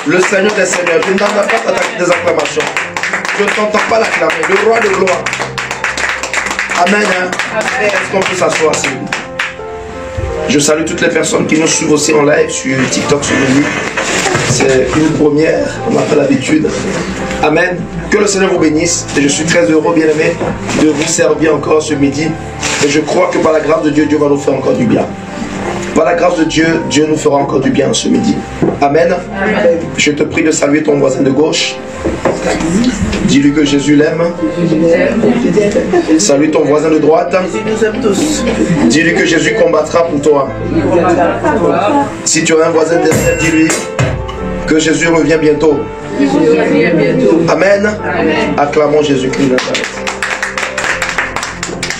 Le Seigneur des Seigneurs. Je ne t'entends pas des acclamations. Je ne t'entends pas l'acclamer. Le roi de gloire. Amen. Est-ce qu'on peut s'asseoir, s'il vous plaît? Je salue toutes les personnes qui nous suivent aussi en live sur TikTok, sur YouTube. C'est une première, on n'a pas l'habitude. Amen. Que le Seigneur vous bénisse. Et je suis très heureux, bien-aimé, de vous servir encore ce midi. Et je crois que par la grâce de Dieu, Dieu va nous faire encore du bien. Par la grâce de Dieu, Dieu nous fera encore du bien ce midi. Amen. Amen. Je te prie de saluer ton voisin de gauche. Dis-lui que Jésus l'aime. Salue ton voisin de droite. Dis-lui que Jésus combattra pour toi. Si tu as un voisin derrière, dis-lui que Jésus revient bientôt. Amen. Acclamons Jésus-Christ.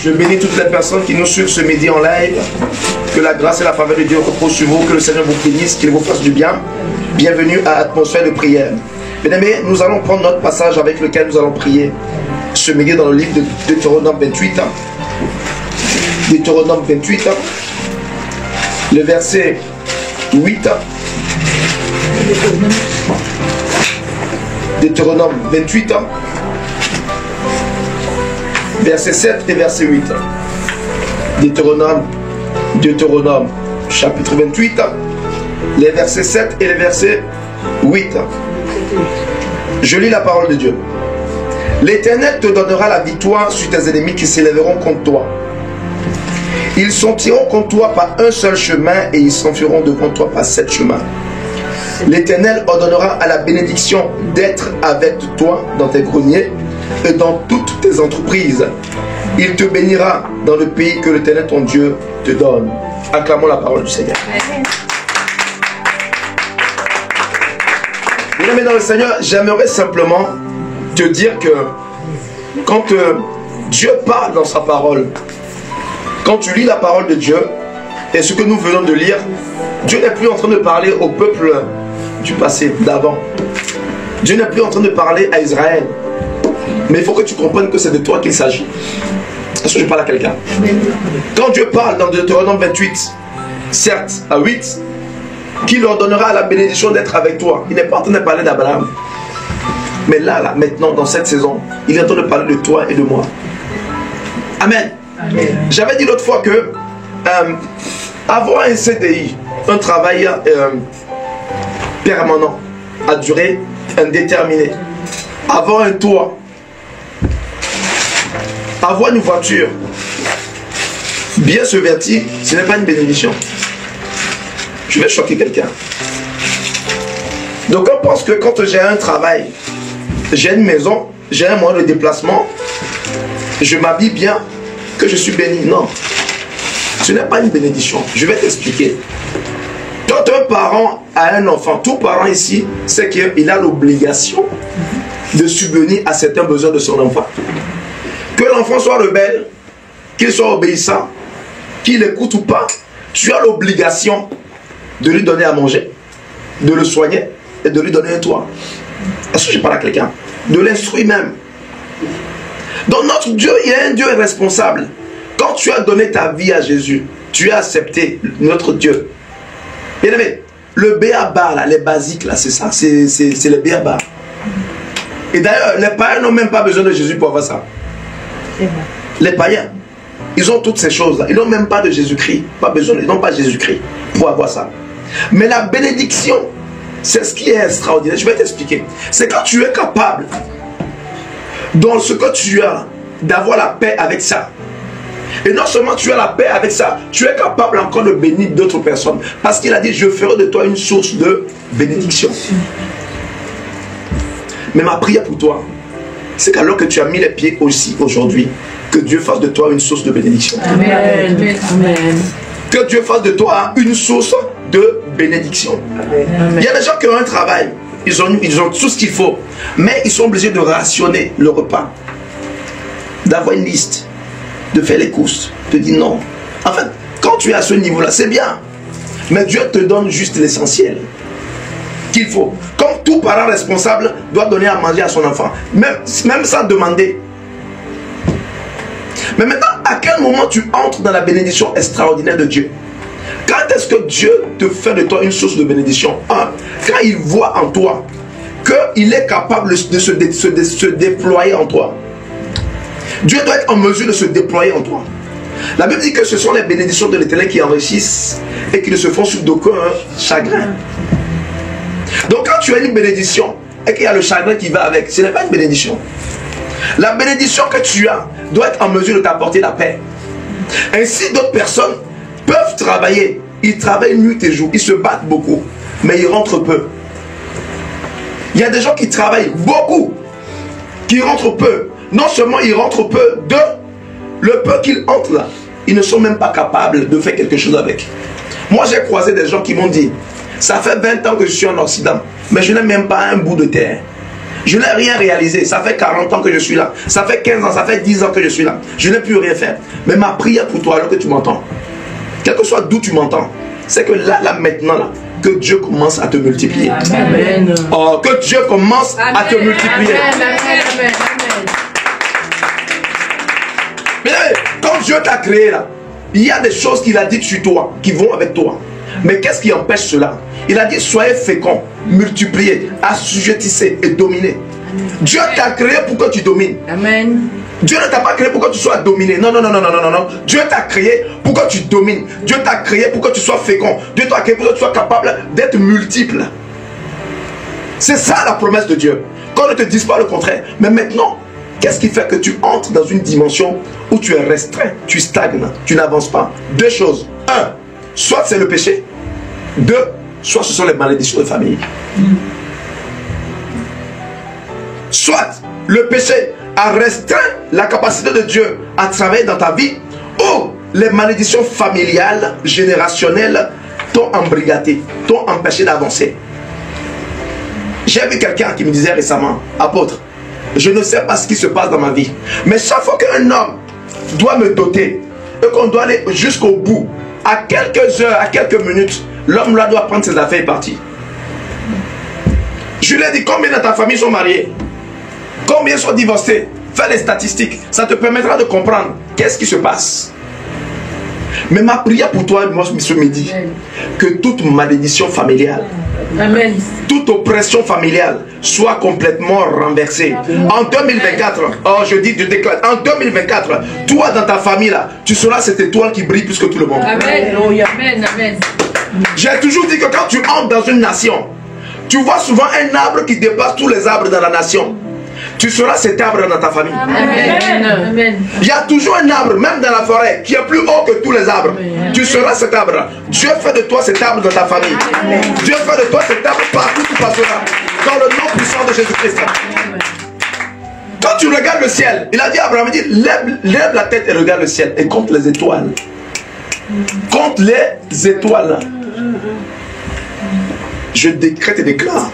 Je bénis toutes les personnes qui nous suivent ce midi en live. Que la grâce et la faveur de Dieu reposent sur vous. Que le Seigneur vous bénisse, qu'il vous fasse du bien. Bienvenue à Atmosphère de prière. Bien-aimés, nous allons prendre notre passage avec lequel nous allons prier ce midi dans le livre de Deutéronome 28. Deutéronome 28, le verset 8. Deutéronome 28, verset 7 et verset 8. Deutéronome chapitre 28, les versets 7 et les versets 8. Je lis la parole de Dieu. L'Éternel te donnera la victoire sur tes ennemis qui s'élèveront contre toi. Ils sortiront contre toi par un seul chemin et ils s'enfuiront devant toi par 7 chemins. L'Éternel ordonnera à la bénédiction d'être avec toi dans tes greniers et dans toutes tes entreprises. Il te bénira dans le pays que l'Éternel ton Dieu te donne. Acclamons la parole du Seigneur. Bien-aimé dans le Seigneur, j'aimerais simplement te dire que quand Dieu parle dans sa parole, quand tu lis la parole de Dieu et ce que nous venons de lire, Dieu n'est plus en train de parler au peuple du passé, d'avant. Dieu n'est plus en train de parler à Israël. Mais il faut que tu comprennes que c'est de toi qu'il s'agit. Est-ce que je parle à quelqu'un? Quand Dieu parle dans Deutéronome 28, certes à 8, qui leur donnera la bénédiction d'être avec toi. Il n'est pas en train de parler d'Abraham. Mais là, maintenant, dans cette saison, il est en train de parler de toi et de moi. Amen. Amen. J'avais dit l'autre fois que avoir un CDI, un travail permanent, à durée indéterminée, avoir un toit, avoir une voiture, bien se vêtir, ce n'est pas une bénédiction. Je vais choquer quelqu'un. Donc on pense que quand j'ai un travail, j'ai une maison, j'ai un moyen de déplacement, je m'habille bien, que je suis béni. Non. Ce n'est pas une bénédiction. Je vais t'expliquer. Quand un parent a un enfant, tout parent ici, c'est qu'il a l'obligation de subvenir à certains besoins de son enfant. Que l'enfant soit rebelle, qu'il soit obéissant, qu'il écoute ou pas, tu as l'obligation de lui donner à manger, de le soigner et de lui donner un toit. Est-ce que je parle à quelqu'un? De l'instruire même. Donc notre Dieu, il est un Dieu responsable. Quand tu as donné ta vie à Jésus, tu as accepté notre Dieu. Bien aimé, le béaba, là, les basiques, là, c'est ça, c'est le béaba. Et d'ailleurs, les païens n'ont même pas besoin de Jésus pour avoir ça. Les païens, ils ont toutes ces choses-là. Ils n'ont même pas de Jésus-Christ. Pas besoin, ils n'ont pas Jésus-Christ pour avoir ça. Mais la bénédiction, c'est ce qui est extraordinaire. Je vais t'expliquer. C'est quand tu es capable, dans ce que tu as, d'avoir la paix avec ça. Et non seulement tu as la paix avec ça, tu es capable encore de bénir d'autres personnes. Parce qu'il a dit, je ferai de toi une source de bénédiction. Mais ma prière pour toi, c'est qu'alors que tu as mis les pieds aussi aujourd'hui, que Dieu fasse de toi une source de bénédiction. Amen. Amen. Que Dieu fasse de toi une source de bénédiction. Amen. Il y a des gens qui ont un travail, ils ont tout ce qu'il faut, mais ils sont obligés de rationner le repas, d'avoir une liste, de faire les courses, de dire non. En fait, quand tu es à ce niveau-là, c'est bien, mais Dieu te donne juste l'essentiel qu'il faut. Comme tout parent responsable doit donner à manger à son enfant, même sans demander. Mais maintenant, à quel moment tu entres dans la bénédiction extraordinaire de Dieu? Quand Quand est-ce que Dieu te fait de toi une source de bénédiction? Un, quand il voit en toi qu'il est capable de se déployer en toi. Dieu doit être en mesure de se déployer en toi. La Bible dit que ce sont les bénédictions de l'Éternel qui enrichissent et qui ne se font sur d'aucun chagrin. Donc quand tu as une bénédiction et qu'il y a le chagrin qui va avec, ce n'est pas une bénédiction. La bénédiction que tu as doit être en mesure de t'apporter la paix. Ainsi d'autres personnes peuvent travailler. Ils travaillent nuit et jour, ils se battent beaucoup, mais ils rentrent peu. Il y a des gens qui travaillent beaucoup, qui rentrent peu. Non seulement ils rentrent peu, le peu qu'ils entrent là, ils ne sont même pas capables de faire quelque chose avec. Moi j'ai croisé des gens qui m'ont dit, ça fait 20 ans que je suis en Occident, mais je n'ai même pas un bout de terre. Je n'ai rien réalisé, ça fait 40 ans que je suis là, ça fait 15 ans, ça fait 10 ans que je suis là. Je n'ai plus rien fait. Mais ma prière pour toi, alors que tu m'entends, quel que soit d'où tu m'entends, c'est que là maintenant, là, que Dieu commence à te multiplier. Amen. Oh, que Dieu commence à te multiplier. Amen. Mais quand Dieu t'a créé là, il y a des choses qu'il a dites sur toi, qui vont avec toi. Mais qu'est-ce qui empêche cela? Il a dit, soyez féconds, multipliez, assujettissez et dominez. Dieu t'a créé pour que tu domines. Amen. Dieu ne t'a pas créé pour que tu sois dominé. Non. Dieu t'a créé pour que tu domines. Dieu t'a créé pour que tu sois fécond. Dieu t'a créé pour que tu sois capable d'être multiple. C'est ça la promesse de Dieu. Qu'on ne te dise pas le contraire. Mais maintenant, qu'est-ce qui fait que tu entres dans une dimension où tu es restreint, tu stagnes, tu n'avances pas? Deux choses. Un, soit c'est le péché. Deux, soit ce sont les malédictions de famille. Soit le péché a restreint la capacité de Dieu à travailler dans ta vie, ou les malédictions familiales, générationnelles t'ont embrigadé, t'ont empêché d'avancer. J'ai vu quelqu'un qui me disait récemment, apôtre, je ne sais pas ce qui se passe dans ma vie, mais chaque fois qu'un homme doit me doter et qu'on doit aller jusqu'au bout, à quelques heures, à quelques minutes, l'homme là doit prendre ses affaires et partir. Je lui ai dit, combien de ta famille sont mariés? Combien sont divorcés? Fais les statistiques. Ça te permettra de comprendre qu'est-ce qui se passe. Mais ma prière pour toi, moi, ce midi, que toute malédiction familiale, Amen, toute oppression familiale soit complètement renversée. En 2024, oh je dis, je déclare, en 2024, toi dans ta famille là, tu seras cette étoile qui brille plus que tout le monde. Amen. Amen. J'ai toujours dit que quand tu entres dans une nation, tu vois souvent un arbre qui dépasse tous les arbres dans la nation. Tu seras cet arbre dans ta famille. Amen. Il y a toujours un arbre, même dans la forêt, qui est plus haut que tous les arbres. Tu seras cet arbre. Dieu fait de toi cet arbre dans ta famille. Dieu fait de toi cet arbre partout où tu passeras. Dans le nom puissant de Jésus-Christ. Quand tu regardes le ciel, il a dit à Abraham, il dit, lève la tête et regarde le ciel et compte les étoiles. Compte les étoiles. Je décrète et déclare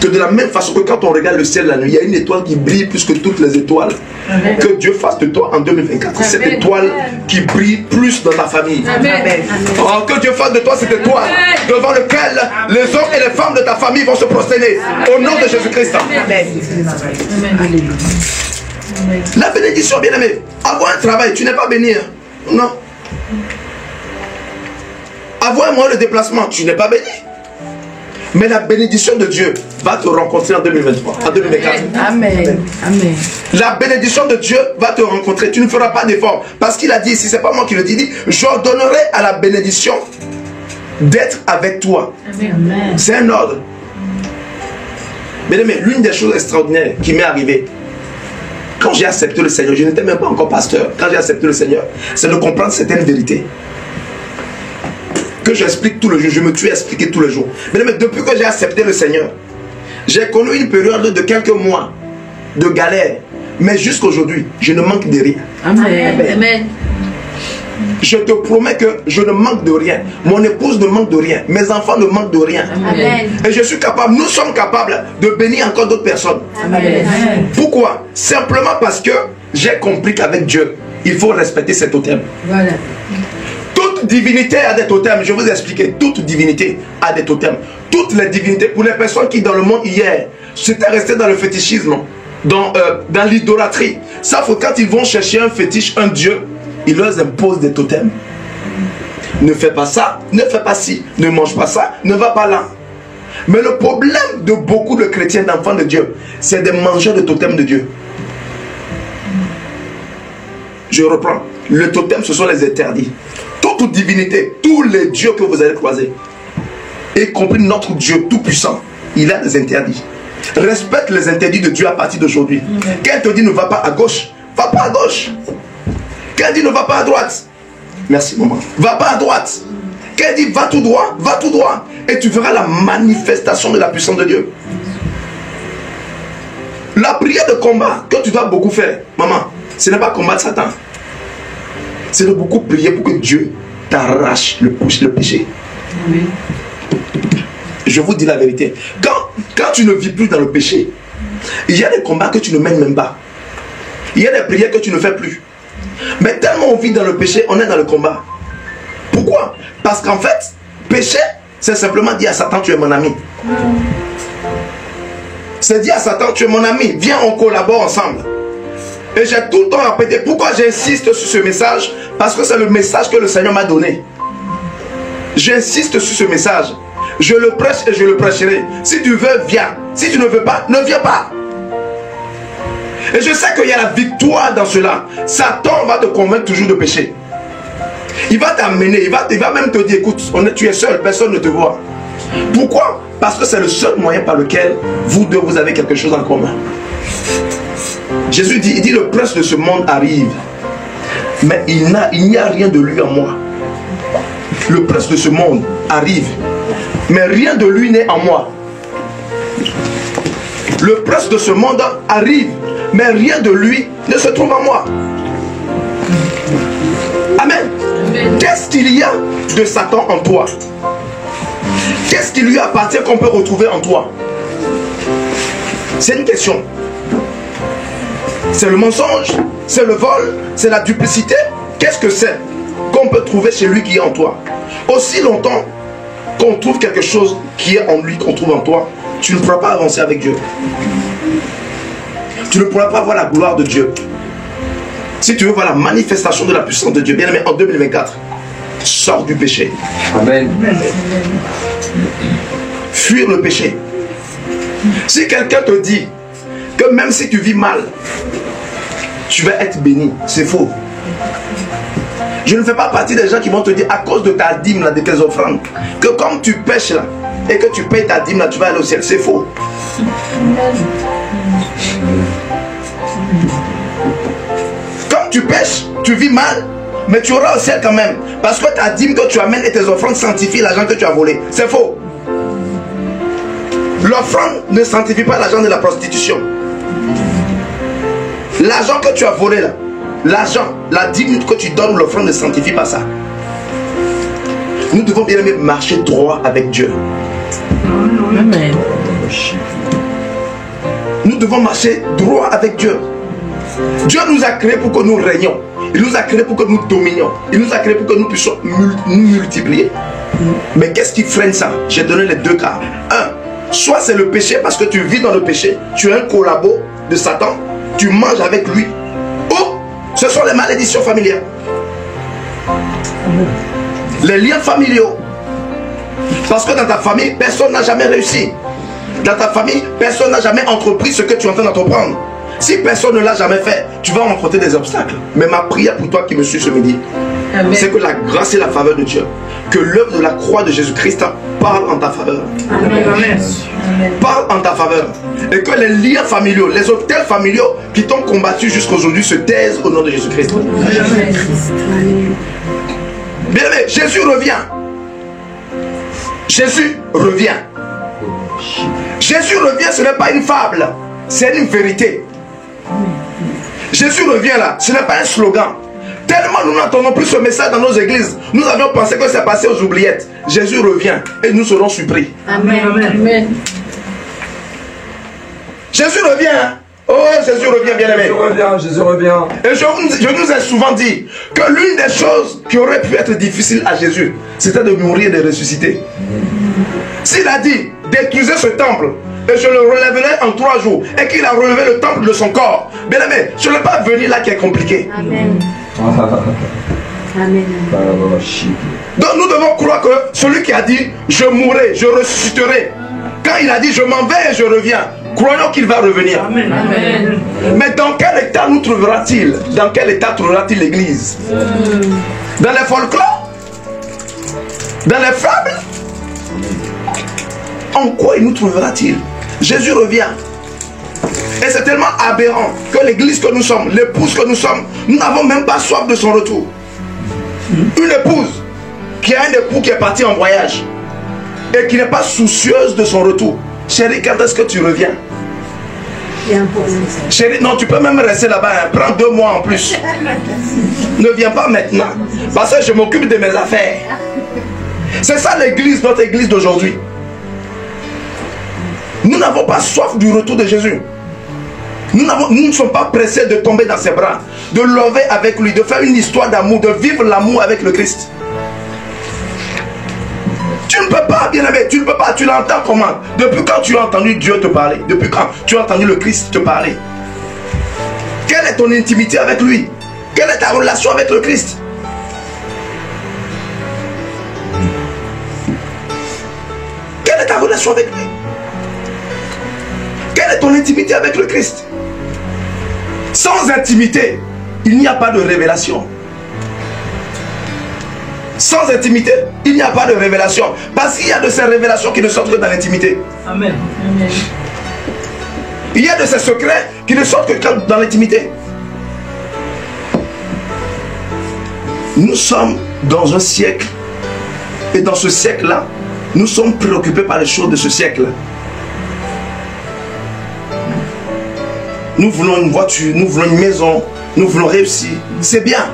que de la même façon que quand on regarde le ciel la nuit, il y a une étoile qui brille plus que toutes les étoiles. Amen. Que Dieu fasse de toi en 2024 cette étoile qui brille plus dans ta famille. Amen. Oh, que Dieu fasse de toi cette étoile devant laquelle les hommes et les femmes de ta famille vont se prosterner au nom de Jésus-Christ. La bénédiction, bien aimé, avoir un travail, tu n'es pas béni. Non. Avoir un moyen de déplacement, tu n'es pas béni. Mais la bénédiction de Dieu va te rencontrer en 2023, en 2024. Amen. La bénédiction de Dieu va te rencontrer. Tu ne feras pas d'effort. Parce qu'il a dit ici, c'est pas moi qui le dis, il dit, j'ordonnerai à la bénédiction d'être avec toi. C'est un ordre. Mais l'une des choses extraordinaires qui m'est arrivée, quand j'ai accepté le Seigneur, je n'étais même pas encore pasteur, quand j'ai accepté le Seigneur, c'est de comprendre certaines vérités que j'explique tous les jours, je me tue à expliquer tous les jours. Mais depuis que j'ai accepté le Seigneur, j'ai connu une période de quelques mois de galère. Mais jusqu'aujourd'hui, je ne manque de rien. Amen. Je te promets que je ne manque de rien. Mon épouse ne manque de rien. Mes enfants ne manquent de rien. Amen. Et je suis capable, nous sommes capables de bénir encore d'autres personnes. Amen. Pourquoi? Simplement parce que j'ai compris qu'avec Dieu, il faut respecter ses totems. Voilà. Toute divinité a des totems. Je vais vous expliquer. Toute divinité a des totems. Toutes les divinités, pour les personnes qui dans le monde hier, c'était resté dans le fétichisme, dans l'idolâtrie. Ça, faut quand ils vont chercher un fétiche, un dieu, ils leur imposent des totems. Ne fais pas ça, ne fais pas ci, ne mange pas ça, ne va pas là. Mais le problème de beaucoup de chrétiens, d'enfants de Dieu, c'est des mangeurs de totems de Dieu. Je reprends. Le totem, ce sont les interdits. Toute divinité, tous les dieux que vous allez croiser, y compris notre Dieu tout-puissant, il a des interdits. Respecte les interdits de Dieu à partir d'aujourd'hui. Quand il te dit ne va pas à gauche, va pas à gauche. Quand il dit ne va pas à droite, merci maman, va pas à droite. Quand il dit va tout droit, va tout droit. Et tu verras la manifestation de la puissance de Dieu. La prière de combat que tu dois beaucoup faire, maman, ce n'est pas combattre Satan. C'est de beaucoup prier pour que Dieu t'arrache le péché. Amen. Je vous dis la vérité. Quand tu ne vis plus dans le péché, il y a des combats que tu ne mènes même pas. Il y a des prières que tu ne fais plus. Mais tellement on vit dans le péché, on est dans le combat. Pourquoi? Parce qu'en fait, péché, c'est simplement dire à Satan, tu es mon ami. C'est dire à Satan, tu es mon ami, viens, on collabore ensemble. Et j'ai tout le temps répété. Pourquoi j'insiste sur ce message? Parce que c'est le message que le Seigneur m'a donné. J'insiste sur ce message. Je le prêche et je le prêcherai. Si tu veux, viens. Si tu ne veux pas, ne viens pas. Et je sais qu'il y a la victoire dans cela. Satan va te convaincre toujours de pécher. Il va t'amener, il va même te dire, écoute, tu es seul, personne ne te voit. Pourquoi? Parce que c'est le seul moyen par lequel vous deux, vous avez quelque chose en commun. Jésus dit, il dit, le prince de ce monde arrive, mais il n'y a rien de lui en moi. Le prince de ce monde arrive, mais rien de lui n'est en moi. Le prince de ce monde arrive, mais rien de lui ne se trouve en moi. Amen. Qu'est-ce qu'il y a de Satan en toi? Qu'est-ce qui lui appartient qu'on peut retrouver en toi? C'est une question. C'est le mensonge, c'est le vol, c'est la duplicité. Qu'est-ce que c'est qu'on peut trouver chez lui qui est en toi? Aussi longtemps qu'on trouve quelque chose qui est en lui, qu'on trouve en toi, tu ne pourras pas avancer avec Dieu. Tu ne pourras pas voir la gloire de Dieu. Si tu veux voir la manifestation de la puissance de Dieu, bien aimé, en 2024, sors du péché. Amen. Fuir le péché. Si quelqu'un te dit que même si tu vis mal, tu vas être béni, c'est faux. Je ne fais pas partie des gens qui vont te dire à cause de ta dîme, là, de tes offrandes, que comme tu pêches là, et que tu payes ta dîme là, tu vas aller au ciel. C'est faux. Comme tu pêches, tu vis mal, mais tu auras au ciel quand même. Parce que ta dîme que tu amènes et tes offrandes sanctifient l'argent que tu as volé. C'est faux. L'offrande ne sanctifie pas l'argent de la prostitution. L'argent que tu as volé là, l'argent, la dîme que tu donnes, l'offrande ne sanctifie pas ça. Nous devons bien aimer marcher droit avec Dieu. Amen. Nous devons marcher droit avec Dieu. Dieu nous a créés pour que nous régnions. Il nous a créés pour que nous dominions. Il nous a créés pour que nous puissions nous multiplier. Mais qu'est-ce qui freine ça? J'ai donné les deux cas. Un, soit c'est le péché parce que tu vis dans le péché, tu es un collabo de Satan, tu manges avec lui. Ou ce sont les malédictions familiales. Les liens familiaux. Parce que dans ta famille, personne n'a jamais réussi. Dans ta famille, personne n'a jamais entrepris ce que tu es en train d'entreprendre. Si personne ne l'a jamais fait, tu vas rencontrer des obstacles. Mais ma prière pour toi qui me suis ce midi, c'est que la grâce et la faveur de Dieu, que l'œuvre de la croix de Jésus-Christ parle en ta faveur. Amen. Parle en ta faveur. Et que les liens familiaux, les hôtels familiaux qui t'ont combattu jusqu'aujourd'hui se taisent au nom de Jésus-Christ. Bien aimé, Jésus revient. Jésus revient. Jésus revient, ce n'est pas une fable, c'est une vérité. Jésus revient là, ce n'est pas un slogan. Tellement nous n'entendons plus ce message dans nos églises, nous avions pensé que c'est passé aux oubliettes. Jésus revient et nous serons surpris. Amen. Amen. Jésus revient. Oh, Jésus revient, bien aimé. Jésus revient, Jésus revient. Et je nous ai souvent dit que l'une des choses qui aurait pu être difficile à Jésus, c'était de mourir et de ressusciter. S'il a dit, détruisez ce temple, et je le relèverai en 3 jours, et qu'il a relevé le temple de son corps, bien aimé, ce n'est pas venir là qui est compliqué. Amen. Amen. Donc nous devons croire que celui qui a dit je mourrai, je ressusciterai, quand il a dit je m'en vais et je reviens, croyons qu'il va revenir. Amen. Amen. Mais dans quel état nous trouvera-t-il? Dans quel état trouvera-t-il l'église? Dans les folklores? Dans les fables? En quoi il nous trouvera-t-il? Jésus revient. Et c'est tellement aberrant que l'église que nous sommes, l'épouse que nous sommes, nous n'avons même pas soif de son retour. Une épouse qui a un époux qui est parti en voyage et qui n'est pas soucieuse de son retour. Chérie, quand est-ce que tu reviens? Chérie, non, tu peux même rester là-bas, hein. Prends 2 mois en plus. Ne viens pas maintenant, parce que je m'occupe de mes affaires. C'est ça l'église, notre église d'aujourd'hui. Nous n'avons pas soif du retour de Jésus. Nous ne sommes pas pressés de tomber dans ses bras, de lever avec lui, de faire une histoire d'amour, de vivre l'amour avec le Christ. Tu ne peux pas, bien-aimé, tu ne peux pas, tu l'entends comment? Depuis quand tu as entendu Dieu te parler? Depuis quand tu as entendu le Christ te parler? Quelle est ton intimité avec lui? Quelle est ta relation avec le Christ? Quelle est ta relation avec lui? Quelle est ton intimité avec le Christ? Sans intimité, il n'y a pas de révélation. Sans intimité, il n'y a pas de révélation. Parce qu'il y a de ces révélations qui ne sortent que dans l'intimité. Amen. Amen. Il y a de ces secrets qui ne sortent que dans l'intimité. Nous sommes dans un siècle. Et dans ce siècle-là, nous sommes préoccupés par les choses de ce siècle. Nous voulons une voiture, nous voulons une maison, nous voulons réussir. C'est bien.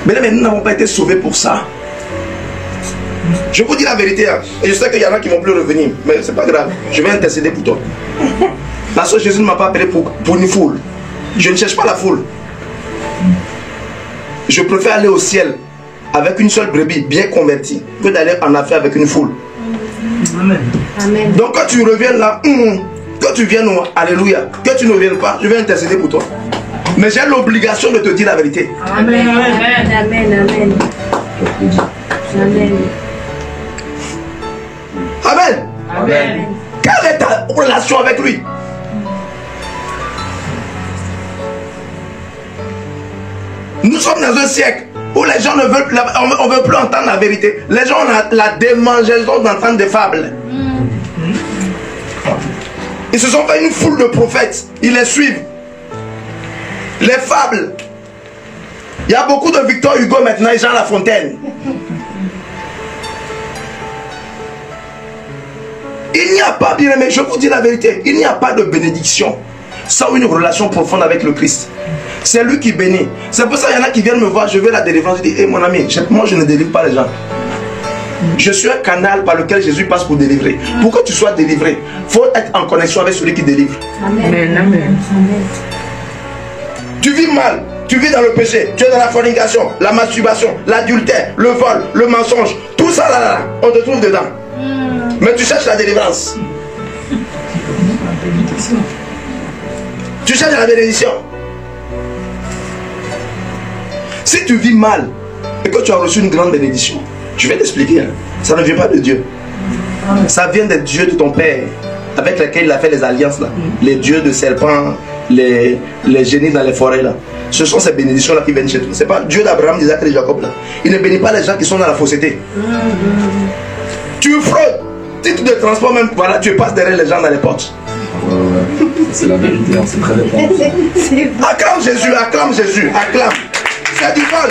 Mais nous n'avons pas été sauvés pour ça. Je vous dis la vérité. Hein. Et je sais qu'il y en a qui ne vont plus revenir. Mais c'est pas grave. Je vais intercéder pour toi. Parce que Jésus ne m'a pas appelé pour une foule. Je ne cherche pas la foule. Je préfère aller au ciel avec une seule brebis bien convertie que d'aller en affaire avec une foule. Amen. Amen. Donc quand tu reviens là, que tu viennes, alléluia, que tu ne viennes pas, je vais intercéder pour toi. Mais j'ai l'obligation de te dire la vérité. Amen. Amen. Amen. Amen. Amen. Amen. Quelle est ta relation avec lui? Nous sommes dans un siècle où les gens ne veulent, on veut plus entendre la vérité. Les gens ont la démangeaison d'entendre des fables. Ils se sont fait une foule de prophètes. Ils les suivent. Les fables. Il y a beaucoup de Victor Hugo maintenant et Jean Lafontaine. Il n'y a pas, bien aimé, je vous dis la vérité, il n'y a pas de bénédiction sans une relation profonde avec le Christ. C'est lui qui bénit. C'est pour ça qu'il y en a qui viennent me voir, je veux la délivrance. Je dis, hey, mon ami, moi je ne délivre pas les gens. Je suis un canal par lequel Jésus passe pour délivrer. Pour que tu sois délivré, il faut être en connexion avec celui qui délivre. Amen. Amen. Tu vis mal, tu vis dans le péché, tu es dans la fornication, la masturbation, l'adultère, le vol, le mensonge, tout ça là, on te trouve dedans. Mais tu cherches la délivrance. Tu cherches la bénédiction. Si tu vis mal et que tu as reçu une grande bénédiction, je vais t'expliquer, hein, ça ne vient pas de Dieu. Ça vient des dieux de ton père avec lesquels il a fait les alliances là. Les dieux de serpents, les génies dans les forêts là. Ce sont ces bénédictions là qui viennent chez toi. C'est pas Dieu d'Abraham, d'Isaac et de Jacob là. Il ne bénit pas les gens qui sont dans la fausseté. Tu fraudes. Titre de transport même, voilà, tu passes derrière les gens dans les portes. C'est la vérité, hein, c'est très répandant. Acclame Jésus, acclame Jésus, acclame. C'est du vol.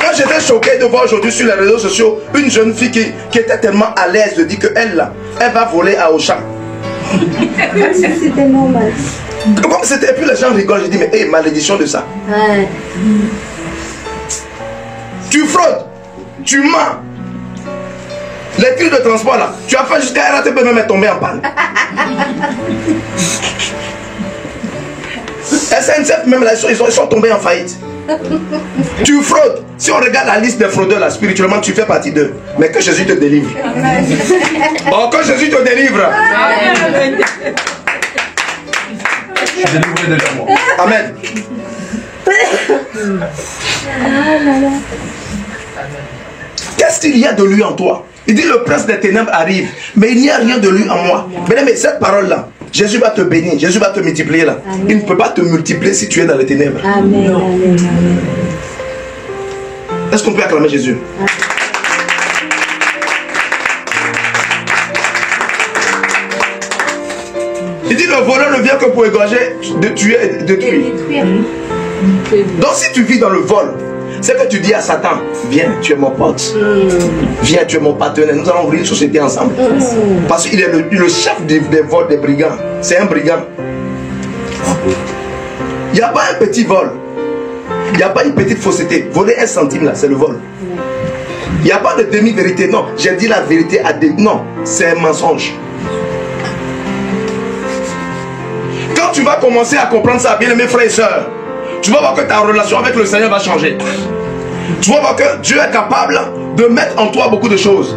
Moi j'étais choqué de voir aujourd'hui sur les réseaux sociaux une jeune fille qui était tellement à l'aise de dire qu'elle là, elle va voler à Auchan. C'était normal. Comme c'était, et puis les gens rigolent, je dis mais hey, malédiction de ça. Ouais. Tu fraudes, tu mens. Les titres de transport là, tu as fait jusqu'à RATP même est tombé en panne. SNCF même là, ils sont tombés en faillite. Tu fraudes. Si on regarde la liste des fraudeurs là, spirituellement tu fais partie d'eux. Mais que Jésus te délivre. Oh, que Jésus te délivre. Je suis délivré déjà moi. Amen. Qu'est-ce qu'il y a de lui en toi? Il dit le prince des ténèbres arrive, mais il n'y a rien de lui en moi. Mais cette parole-là, Jésus va te bénir, Jésus va te multiplier là. Amen. Il ne peut pas te multiplier si tu es dans les ténèbres. Amen. Amen. Est-ce qu'on peut acclamer Jésus? Amen. Il dit le voleur ne vient que pour égorger, de tuer et de détruire. Donc si tu vis dans le vol, c'est que tu dis à Satan, viens, tu es mon pote. Viens, tu es mon partenaire. Nous allons ouvrir une société ensemble. Parce qu'il est le chef des vols des brigands. C'est un brigand. Il n'y a pas un petit vol. Il n'y a pas une petite fausseté. Voler 1 centime là, c'est le vol. Il n'y a pas de demi-vérité. Non, j'ai dit la vérité à des... Non, c'est un mensonge. Quand tu vas commencer à comprendre ça, bien mes frères et sœurs, tu vas voir que ta relation avec le Seigneur va changer. Tu vas voir que Dieu est capable de mettre en toi beaucoup de choses.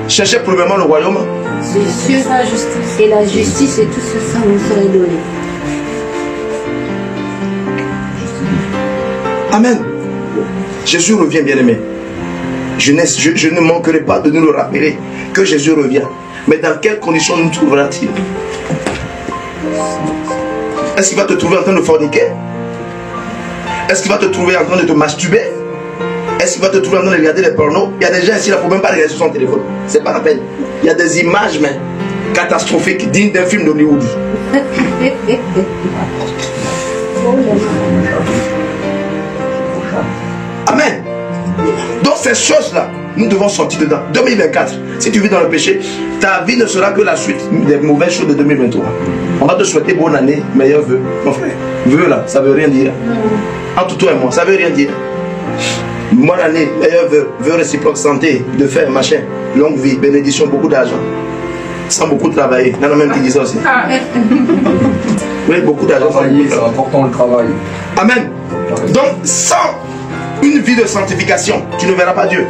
Cherchez premièrement le royaume. C'est sûr, la justice. Et la justice et tout ça nous serait donné. Amen. Jésus revient, bien-aimé. Je ne manquerai pas de nous le rappeler que Jésus revient. Mais dans quelles conditions nous trouvera-t-il? Est-ce qu'il va te trouver en train de forniquer? Est-ce qu'il va te trouver en train de te masturber? Est-ce qu'il va te trouver en train de regarder les pornos? Il y a des gens ici, il ne faut même pas regarder sur son téléphone. C'est pas la peine. Il y a des images mais catastrophiques dignes d'un film d'Hollywood. Amen. Donc ces choses-là, nous devons sortir dedans. 2024, si tu vis dans le péché, ta vie ne sera que la suite des mauvaises choses de 2023. On va te souhaiter bonne année, meilleurs vœux. Mon frère, vœux là, ça ne veut rien dire. Entre toi et moi, ça ne veut rien dire. Bonne année, meilleurs vœux, vœux réciproques, santé, de fer, machin, longue vie, bénédiction, beaucoup d'argent. Sans beaucoup travailler. Il y en a même qui disent ça aussi. Oui, beaucoup d'argent. C'est important le travail. Amen. Donc, sans une vie de sanctification, tu ne verras pas Dieu.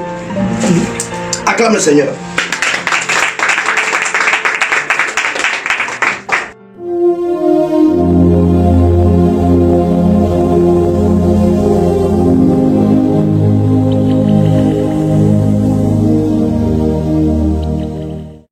Acclame le Seigneur.